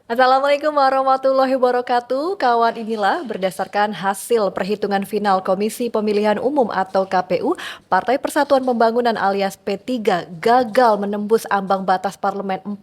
Assalamualaikum warahmatullahi wabarakatuh. Kawan, inilah berdasarkan hasil perhitungan final Komisi Pemilihan Umum atau KPU, Partai Persatuan Pembangunan alias P3 gagal menembus ambang batas parlemen 4%.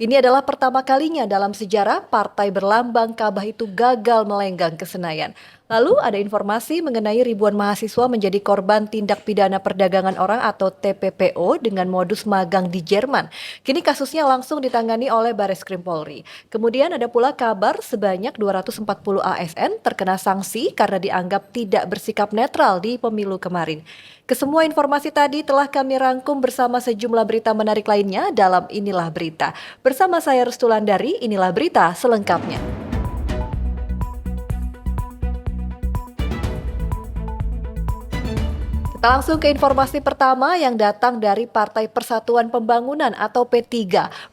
Ini adalah pertama kalinya dalam sejarah partai berlambang Ka'bah itu gagal melenggang ke Senayan. Lalu ada informasi mengenai ribuan mahasiswa menjadi korban tindak pidana perdagangan orang atau TPPO dengan modus magang di Jerman. Kini kasusnya langsung ditangani oleh Bareskrim Polri. Kemudian ada pula kabar sebanyak 240 ASN terkena sanksi karena dianggap tidak bersikap netral di pemilu kemarin. Kesemua informasi tadi telah kami rangkum bersama sejumlah berita menarik lainnya dalam Inilah Berita. Bersama saya Restulandari, inilah berita selengkapnya. Kita langsung ke informasi pertama yang datang dari Partai Persatuan Pembangunan atau P3.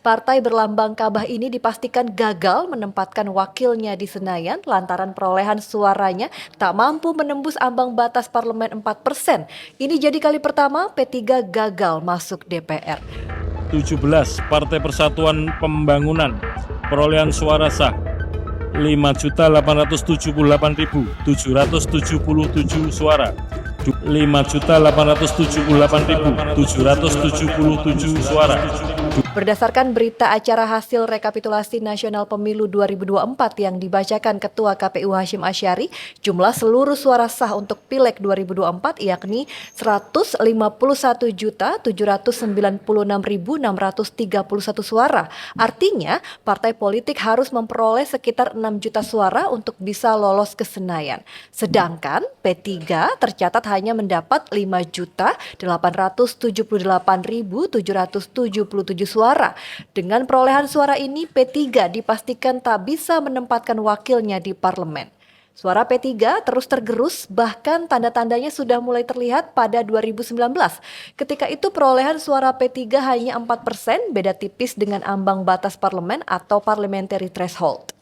Partai berlambang Ka'bah ini dipastikan gagal menempatkan wakilnya di Senayan lantaran perolehan suaranya tak mampu menembus ambang batas parlemen 4%. Ini jadi kali pertama P3 gagal masuk DPR. 17 Partai Persatuan Pembangunan perolehan suara sah 5.878.777 suara. 5.878.777 suara. Berdasarkan berita acara hasil rekapitulasi nasional pemilu 2024 yang dibacakan Ketua KPU Hasyim Asyari, jumlah seluruh suara sah untuk Pileg 2024 yakni 151.796.631 suara. Artinya, partai politik harus memperoleh sekitar 6 juta suara untuk bisa lolos ke Senayan. Sedangkan P3 tercatat hanya mendapat 5.878.777 suara. Dengan perolehan suara ini, P3 dipastikan tak bisa menempatkan wakilnya di parlemen. Suara P3 terus tergerus, bahkan tanda-tandanya sudah mulai terlihat pada 2019. Ketika itu perolehan suara P3 hanya 4%, beda tipis dengan ambang batas parlemen atau parliamentary threshold.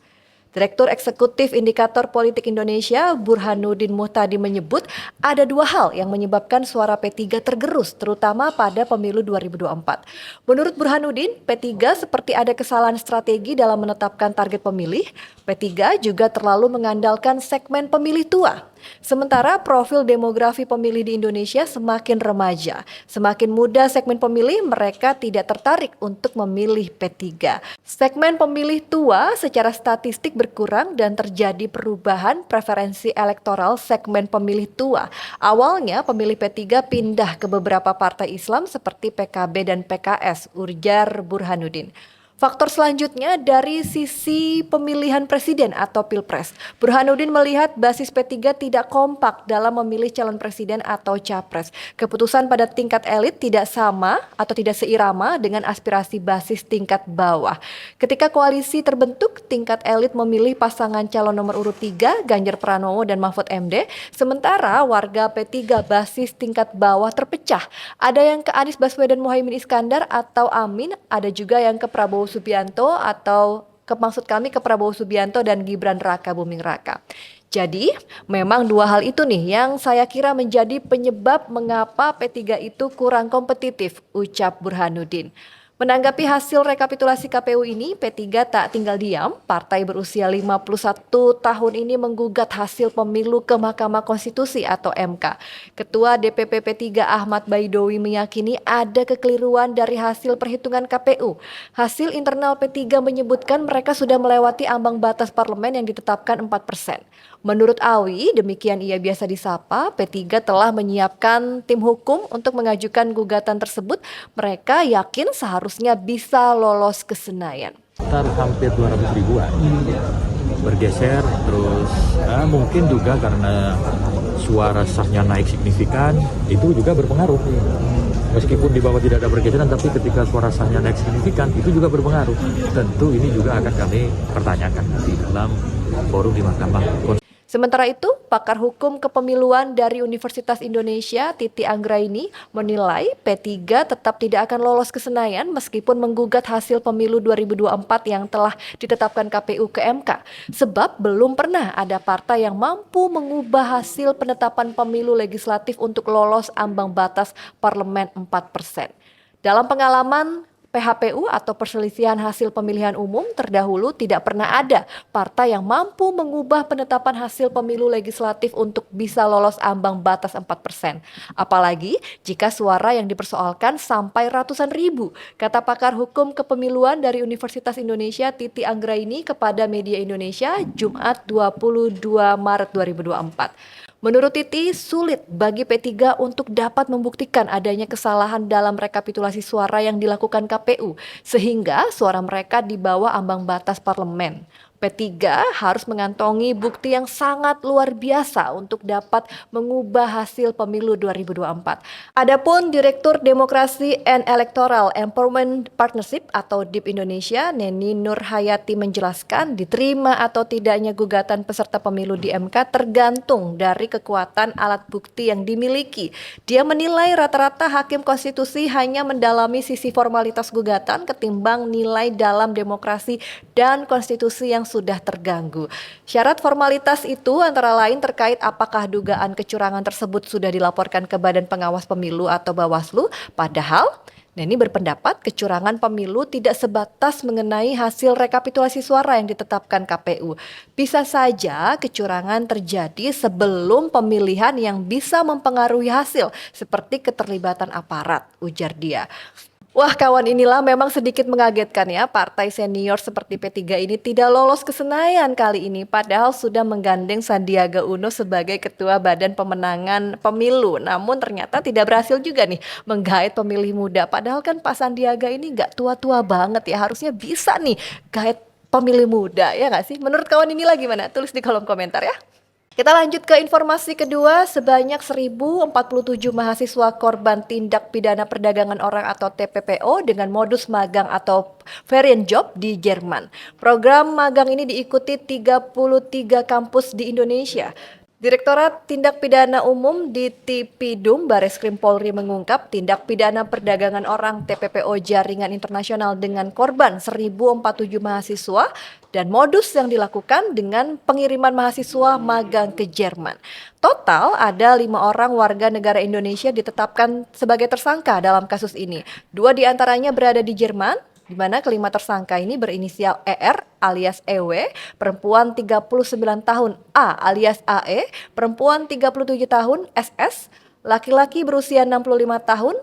Direktur Eksekutif Indikator Politik Indonesia, Burhanuddin Muhtadi menyebut ada dua hal yang menyebabkan suara P3 tergerus, terutama pada pemilu 2024. Menurut Burhanuddin, P3 seperti ada kesalahan strategi dalam menetapkan target pemilih. P3 juga terlalu mengandalkan segmen pemilih tua. Sementara profil demografi pemilih di Indonesia semakin remaja. Semakin muda segmen pemilih, mereka tidak tertarik untuk memilih P3. Segmen pemilih tua secara statistik berkurang dan terjadi perubahan preferensi elektoral segmen pemilih tua. Awalnya pemilih P3 pindah ke beberapa partai Islam seperti PKB dan PKS, ujar Burhanuddin. Faktor selanjutnya dari sisi pemilihan presiden atau pilpres. Burhanuddin melihat basis P3 tidak kompak dalam memilih calon presiden atau capres. Keputusan pada tingkat elit tidak sama atau tidak seirama dengan aspirasi basis tingkat bawah. Ketika koalisi terbentuk, tingkat elit memilih pasangan calon nomor urut 3, Ganjar Pranowo dan Mahfud MD. Sementara warga P3 basis tingkat bawah terpecah. Ada yang ke Anies Baswedan Muhaimin Iskandar atau Amin, ada juga yang ke Prabowo Subianto atau maksud kami ke Prabowo Subianto dan Gibran Raka Buming Raka. Jadi memang dua hal itu nih yang saya kira menjadi penyebab mengapa P3 itu kurang kompetitif, ucap Burhanuddin. Menanggapi hasil rekapitulasi KPU ini, P3 tak tinggal diam. Partai berusia 51 tahun ini menggugat hasil pemilu ke Mahkamah Konstitusi atau MK. Ketua DPP P3 Ahmad Baidowi meyakini ada kekeliruan dari hasil perhitungan KPU. Hasil internal P3 menyebutkan mereka sudah melewati ambang batas parlemen yang ditetapkan 4%. Menurut Awi, demikian ia biasa disapa, P3 telah menyiapkan tim hukum untuk mengajukan gugatan tersebut. Mereka yakin seharusnya bisa lolos ke Senayan. Sekitar hampir 200 ribuan bergeser, terus mungkin juga karena suara sahnya naik signifikan, itu juga berpengaruh. Meskipun di bawah tidak ada pergeseran, tapi ketika suara sahnya naik signifikan, itu juga berpengaruh. Tentu ini juga akan kami pertanyakan di dalam forum di Mahkamah Konstitusi. Sementara itu, pakar hukum kepemiluan dari Universitas Indonesia, Titi Anggraini, menilai P3 tetap tidak akan lolos ke Senayan meskipun menggugat hasil pemilu 2024 yang telah ditetapkan KPU ke MK. Sebab belum pernah ada partai yang mampu mengubah hasil penetapan pemilu legislatif untuk lolos ambang batas parlemen 4%. Dalam pengalaman PHPU atau perselisihan hasil pemilihan umum, terdahulu tidak pernah ada partai yang mampu mengubah penetapan hasil pemilu legislatif untuk bisa lolos ambang batas 4%. Apalagi jika suara yang dipersoalkan sampai ratusan ribu, kata pakar hukum kepemiluan dari Universitas Indonesia Titi Anggraini kepada Media Indonesia Jumat 22 Maret 2024. Menurut Titi, sulit bagi P3 untuk dapat membuktikan adanya kesalahan dalam rekapitulasi suara yang dilakukan KPU, sehingga suara mereka di bawah ambang batas parlemen. P3 harus mengantongi bukti yang sangat luar biasa untuk dapat mengubah hasil pemilu 2024. Adapun Direktur Demokrasi and Electoral Empowerment Partnership atau DIP Indonesia, Neni Nurhayati menjelaskan diterima atau tidaknya gugatan peserta pemilu di MK tergantung dari kekuatan alat bukti yang dimiliki. Dia menilai rata-rata hakim konstitusi hanya mendalami sisi formalitas gugatan ketimbang nilai dalam demokrasi dan konstitusi yang sudah terganggu. Syarat formalitas itu antara lain terkait apakah dugaan kecurangan tersebut sudah dilaporkan ke Badan Pengawas Pemilu atau Bawaslu, padahal Neni berpendapat kecurangan pemilu tidak sebatas mengenai hasil rekapitulasi suara yang ditetapkan KPU. Bisa saja kecurangan terjadi sebelum pemilihan yang bisa mempengaruhi hasil, seperti keterlibatan aparat, ujar dia. Wah, kawan, inilah memang sedikit mengagetkan ya, partai senior seperti P3 ini tidak lolos ke Senayan kali ini, padahal sudah menggandeng Sandiaga Uno sebagai Ketua Badan Pemenangan Pemilu. Namun ternyata tidak berhasil juga nih menggait pemilih muda, padahal kan Pak Sandiaga ini nggak tua-tua banget ya, harusnya bisa nih gait pemilih muda, ya nggak sih? Menurut kawan inilah gimana? Tulis di kolom komentar ya. Kita lanjut ke informasi kedua, sebanyak 1.047 mahasiswa korban tindak pidana perdagangan orang atau TPPO dengan modus magang atau variant job di Jerman. Program magang ini diikuti 33 kampus di Indonesia. Direktorat Tindak Pidana Umum di Tipidum Bareskrim Polri mengungkap tindak pidana perdagangan orang TPPO jaringan internasional dengan korban 1.047 mahasiswa dan modus yang dilakukan dengan pengiriman mahasiswa magang ke Jerman. Total ada 5 orang warga negara Indonesia ditetapkan sebagai tersangka dalam kasus ini. 2 diantaranya berada di Jerman, di mana kelima tersangka ini berinisial ER alias EW, perempuan 39 tahun, A alias AE, perempuan 37 tahun, SS, laki-laki berusia 65 tahun,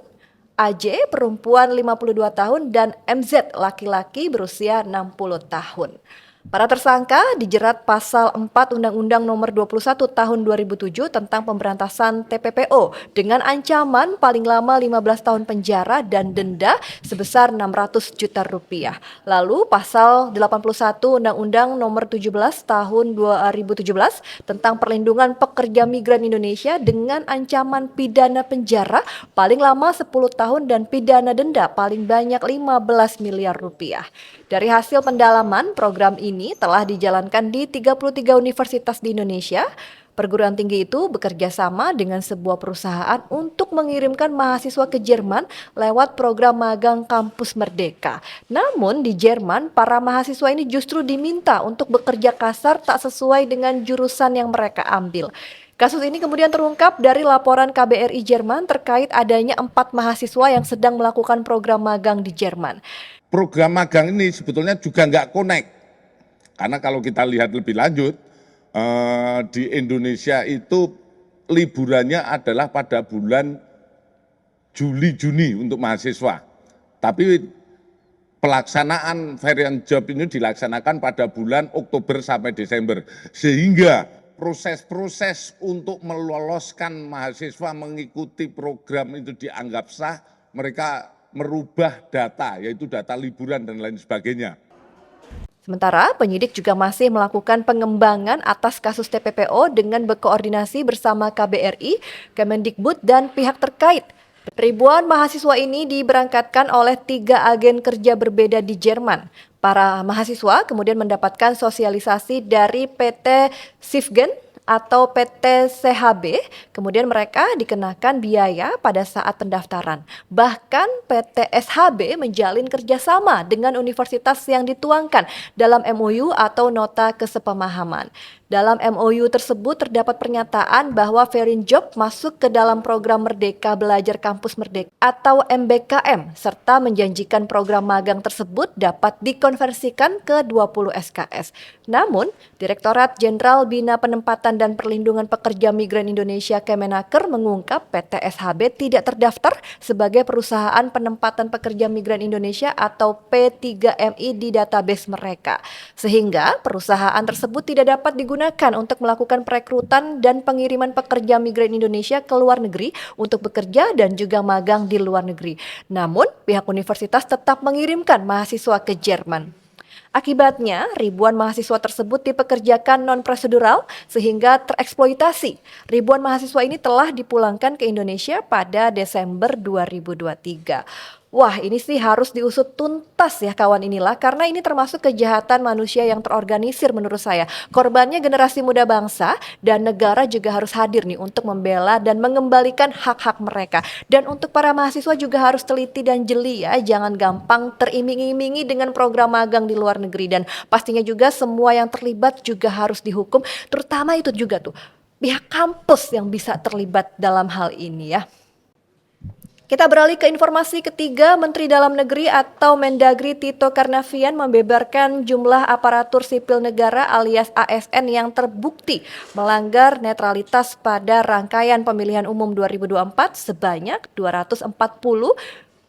AJ, perempuan 52 tahun, dan MZ, laki-laki berusia 60 tahun. Para tersangka dijerat pasal 4 Undang-Undang Nomor 21 Tahun 2007 tentang pemberantasan TPPO dengan ancaman paling lama 15 tahun penjara dan denda sebesar 600 juta rupiah. Lalu pasal 81 Undang-Undang Nomor 17 Tahun 2017 tentang perlindungan pekerja migran Indonesia dengan ancaman pidana penjara paling lama 10 tahun dan pidana denda paling banyak 15 miliar rupiah. Dari hasil pendalaman, program ini telah dijalankan di 33 universitas di Indonesia. Perguruan tinggi itu bekerja sama dengan sebuah perusahaan untuk mengirimkan mahasiswa ke Jerman lewat program magang Kampus Merdeka. Namun di Jerman, para mahasiswa ini justru diminta untuk bekerja kasar tak sesuai dengan jurusan yang mereka ambil. Kasus ini kemudian terungkap dari laporan KBRI Jerman terkait adanya 4 mahasiswa yang sedang melakukan program magang di Jerman. Program magang ini sebetulnya juga nggak connect, karena kalau kita lihat lebih lanjut, di Indonesia itu liburannya adalah pada bulan Juli-Juni untuk mahasiswa. Tapi pelaksanaan variant job ini dilaksanakan pada bulan Oktober sampai Desember. Sehingga proses-proses untuk meloloskan mahasiswa mengikuti program itu dianggap sah, mereka merubah data, yaitu data liburan dan lain sebagainya. Sementara penyidik juga masih melakukan pengembangan atas kasus TPPO dengan berkoordinasi bersama KBRI, Kemendikbud, dan pihak terkait. Ribuan mahasiswa ini diberangkatkan oleh 3 agen kerja berbeda di Jerman. Para mahasiswa kemudian mendapatkan sosialisasi dari PT Sifgen atau PT CHB, kemudian mereka dikenakan biaya pada saat pendaftaran. Bahkan PT SHB menjalin kerjasama dengan universitas yang dituangkan dalam MOU atau Nota Kesepemahaman. Dalam MOU tersebut terdapat pernyataan bahwa Verinjob masuk ke dalam program Merdeka Belajar Kampus Merdeka atau MBKM serta menjanjikan program magang tersebut dapat dikonversikan ke 20 SKS. Namun, Direktorat Jenderal Bina Penempatan dan Perlindungan Pekerja Migran Indonesia Kemenaker mengungkap PT SHB tidak terdaftar sebagai perusahaan penempatan pekerja migran Indonesia atau P3MI di database mereka. Sehingga perusahaan tersebut tidak dapat digunakan untuk melakukan perekrutan dan pengiriman pekerja migran Indonesia ke luar negeri untuk bekerja dan juga magang di luar negeri. Namun, pihak universitas tetap mengirimkan mahasiswa ke Jerman. Akibatnya, ribuan mahasiswa tersebut dipekerjakan non-prosedural sehingga tereksploitasi. Ribuan mahasiswa ini telah dipulangkan ke Indonesia pada Desember 2023. Wah, ini sih harus diusut tuntas ya kawan inilah, karena ini termasuk kejahatan manusia yang terorganisir menurut saya. Korbannya generasi muda bangsa dan negara juga harus hadir nih untuk membela dan mengembalikan hak-hak mereka. Dan untuk para mahasiswa juga harus teliti dan jeli ya, jangan gampang teriming-imingi dengan program magang di luar negeri. Dan pastinya juga semua yang terlibat juga harus dihukum, terutama itu juga tuh pihak kampus yang bisa terlibat dalam hal ini ya. Kita beralih ke informasi ketiga, Menteri Dalam Negeri atau Mendagri Tito Karnavian membeberkan jumlah aparatur sipil negara alias ASN yang terbukti melanggar netralitas pada rangkaian pemilihan umum 2024 sebanyak 240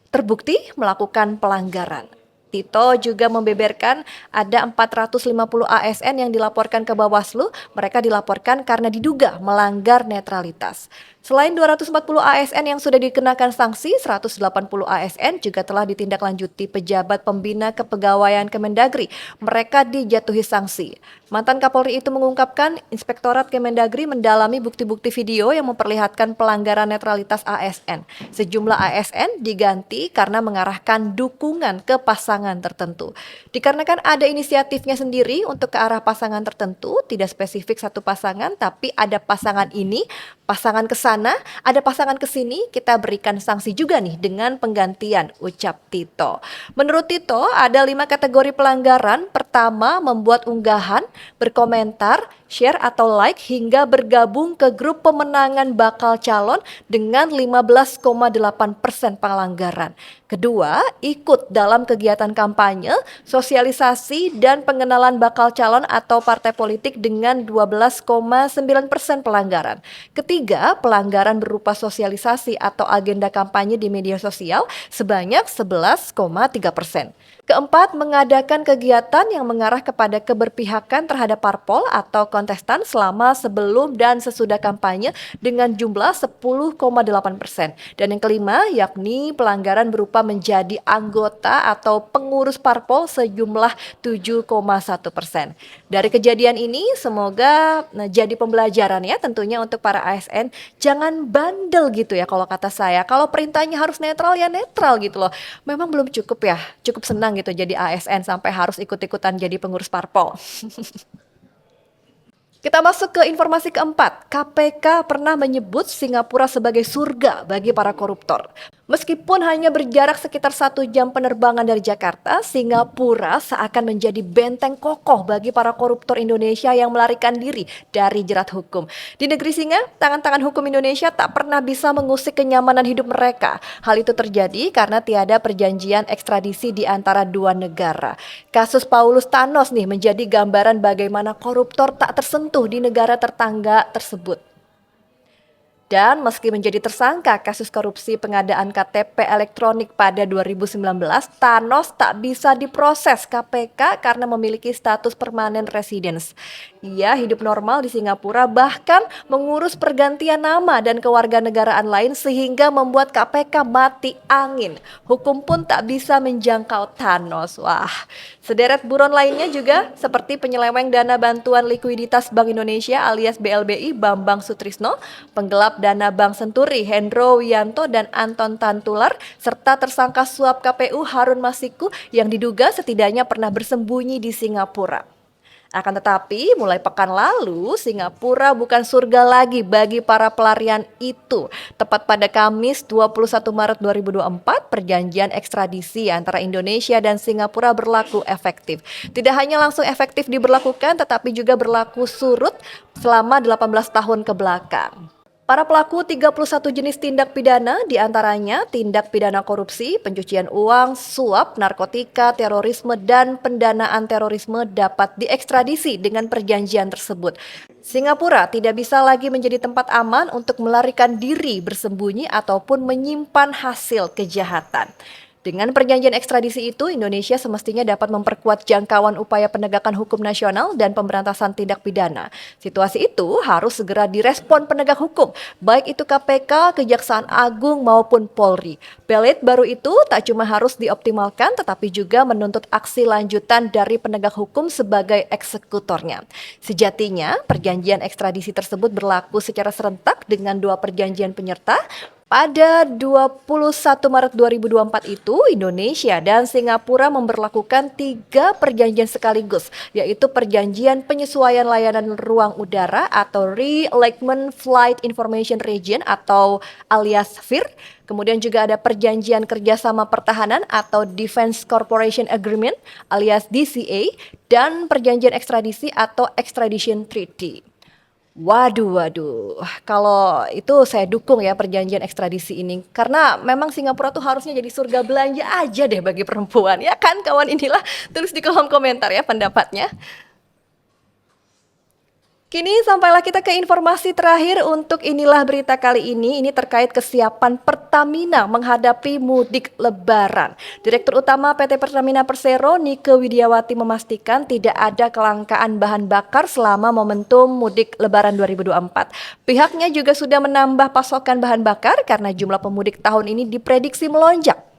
terbukti melakukan pelanggaran. Tito juga membeberkan ada 450 ASN yang dilaporkan ke Bawaslu, mereka dilaporkan karena diduga melanggar netralitas. Selain 240 ASN yang sudah dikenakan sanksi, 180 ASN juga telah ditindaklanjuti pejabat pembina kepegawaian Kemendagri. Mereka dijatuhi sanksi. Mantan Kapolri itu mengungkapkan Inspektorat Kemendagri mendalami bukti-bukti video yang memperlihatkan pelanggaran netralitas ASN. Sejumlah ASN diganti karena mengarahkan dukungan ke pasangan tertentu. Dikarenakan ada inisiatifnya sendiri untuk ke arah pasangan tertentu, tidak spesifik satu pasangan, tapi ada pasangan ini, pasangan ke sana, ada pasangan ke sini, kita berikan sanksi juga nih dengan penggantian, ucap Tito. Menurut Tito, ada 5 kategori pelanggaran. Pertama, membuat unggahan, berkomentar, share atau like hingga bergabung ke grup pemenangan bakal calon dengan 15,8% pelanggaran. Kedua, ikut dalam kegiatan kampanye, sosialisasi dan pengenalan bakal calon atau partai politik dengan 12,9% pelanggaran. Ketiga, pelanggaran berupa sosialisasi atau agenda kampanye di media sosial sebanyak 11,3%. Keempat, mengadakan kegiatan yang mengarah kepada keberpihakan terhadap parpol atau kontestan selama sebelum dan sesudah kampanye dengan jumlah 10,8%. Dan yang kelima, yakni pelanggaran berupa menjadi anggota atau pengurus parpol sejumlah 7,1%. Dari kejadian ini, semoga jadi pembelajaran ya tentunya untuk para ASN. Jangan bandel gitu ya kalau kata saya. Kalau perintahnya harus netral ya netral gitu loh. Memang belum cukup ya, cukup senang gitu jadi ASN sampai harus ikut-ikutan jadi pengurus parpol. Kita masuk ke informasi keempat. KPK pernah menyebut Singapura sebagai surga bagi para koruptor. Meskipun hanya berjarak sekitar 1 jam penerbangan dari Jakarta, Singapura seakan menjadi benteng kokoh bagi para koruptor Indonesia yang melarikan diri dari jerat hukum. Di negeri singa, tangan-tangan hukum Indonesia tak pernah bisa mengusik kenyamanan hidup mereka. Hal itu terjadi karena tiada perjanjian ekstradisi di antara dua negara. Kasus Paulus Thanos nih menjadi gambaran bagaimana koruptor tak tersentuh di negara tetangga tersebut. Dan meski menjadi tersangka kasus korupsi pengadaan KTP elektronik pada 2019, Thanos tak bisa diproses KPK karena memiliki status permanent residence. Ia hidup normal di Singapura, bahkan mengurus pergantian nama dan kewarganegaraan lain sehingga membuat KPK mati angin. Hukum pun tak bisa menjangkau Thanos. Wah, sederet buron lainnya juga seperti penyeleweng dana bantuan likuiditas Bank Indonesia alias BLBI Bambang Sutrisno, penggelap dana Bank Senturi Hendro Wiyanto dan Anton Tantular, serta tersangka suap KPU Harun Masiku yang diduga setidaknya pernah bersembunyi di Singapura. Akan tetapi, mulai pekan lalu, Singapura bukan surga lagi bagi para pelarian itu. Tepat pada Kamis 21 Maret 2024, perjanjian ekstradisi antara Indonesia dan Singapura berlaku efektif. Tidak hanya langsung efektif diberlakukan, tetapi juga berlaku surut selama 18 tahun ke belakang. Para pelaku 31 jenis tindak pidana, diantaranya tindak pidana korupsi, pencucian uang, suap, narkotika, terorisme, dan pendanaan terorisme dapat diekstradisi dengan perjanjian tersebut. Singapura tidak bisa lagi menjadi tempat aman untuk melarikan diri, bersembunyi, ataupun menyimpan hasil kejahatan. Dengan perjanjian ekstradisi itu, Indonesia semestinya dapat memperkuat jangkauan upaya penegakan hukum nasional dan pemberantasan tindak pidana. Situasi itu harus segera direspon penegak hukum, baik itu KPK, Kejaksaan Agung maupun Polri. Pelet baru itu tak cuma harus dioptimalkan, tetapi juga menuntut aksi lanjutan dari penegak hukum sebagai eksekutornya. Sejatinya, perjanjian ekstradisi tersebut berlaku secara serentak dengan 2 perjanjian penyerta. Pada 21 Maret 2024 itu, Indonesia dan Singapura memberlakukan 3 perjanjian sekaligus, yaitu perjanjian penyesuaian layanan ruang udara atau Realignment Flight Information Region atau alias FIR. Kemudian juga ada perjanjian kerjasama pertahanan atau Defense Cooperation Agreement alias DCA dan perjanjian ekstradisi atau Extradition Treaty. Waduh, kalau itu saya dukung ya perjanjian ekstradisi ini. Karena memang Singapura tuh harusnya jadi surga belanja aja deh bagi perempuan. Ya kan kawan, inilah tulis di kolom komentar ya pendapatnya. Kini sampailah kita ke informasi terakhir untuk inilah berita kali ini. Ini terkait kesiapan Pertamina menghadapi mudik lebaran. Direktur Utama PT Pertamina Persero, Nike Widiawati memastikan tidak ada kelangkaan bahan bakar selama momentum mudik lebaran 2024. Pihaknya juga sudah menambah pasokan bahan bakar karena jumlah pemudik tahun ini diprediksi melonjak.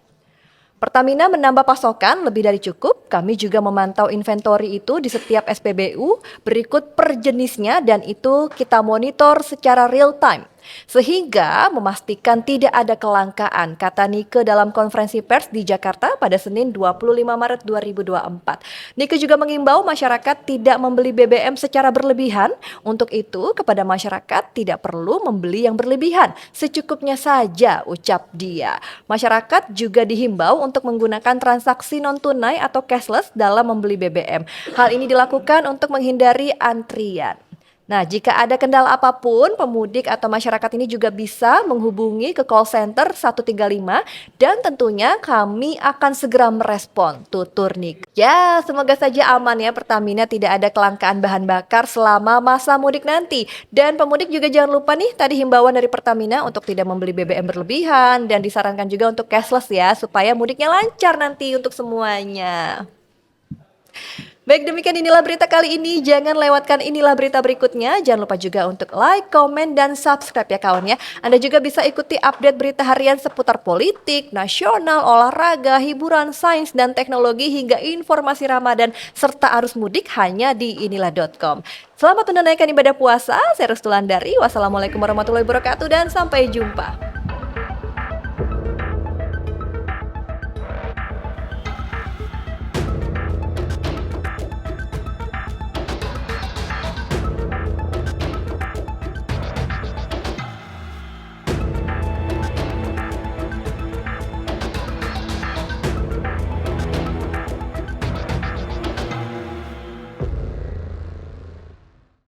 Pertamina menambah pasokan lebih dari cukup. Kami juga memantau inventory itu di setiap SPBU berikut per jenisnya dan itu kita monitor secara real time. Sehingga memastikan tidak ada kelangkaan, kata Nike dalam konferensi pers di Jakarta pada Senin 25 Maret 2024. Nike juga mengimbau masyarakat tidak membeli BBM secara berlebihan. Untuk itu, kepada masyarakat tidak perlu membeli yang berlebihan, secukupnya saja, ucap dia. Masyarakat juga dihimbau untuk menggunakan transaksi non-tunai atau cashless dalam membeli BBM. Hal ini dilakukan untuk menghindari antrian. Nah, jika ada kendala apapun, pemudik atau masyarakat ini juga bisa menghubungi ke call center 135 dan tentunya kami akan segera merespon, tutur Nike. Ya, semoga saja aman ya Pertamina, tidak ada kelangkaan bahan bakar selama masa mudik nanti. Dan pemudik juga jangan lupa nih tadi himbauan dari Pertamina untuk tidak membeli BBM berlebihan dan disarankan juga untuk cashless ya supaya mudiknya lancar nanti untuk semuanya. Baik, demikian inilah berita kali ini. Jangan lewatkan inilah berita berikutnya. Jangan lupa juga untuk like, komen, dan subscribe ya kawan ya. Anda juga bisa ikuti update berita harian seputar politik, nasional, olahraga, hiburan, sains, dan teknologi hingga informasi Ramadan serta arus mudik hanya di inilah.com. Selamat menunaikan ibadah puasa. Saya Restulandari. Wassalamualaikum warahmatullahi wabarakatuh dan sampai jumpa.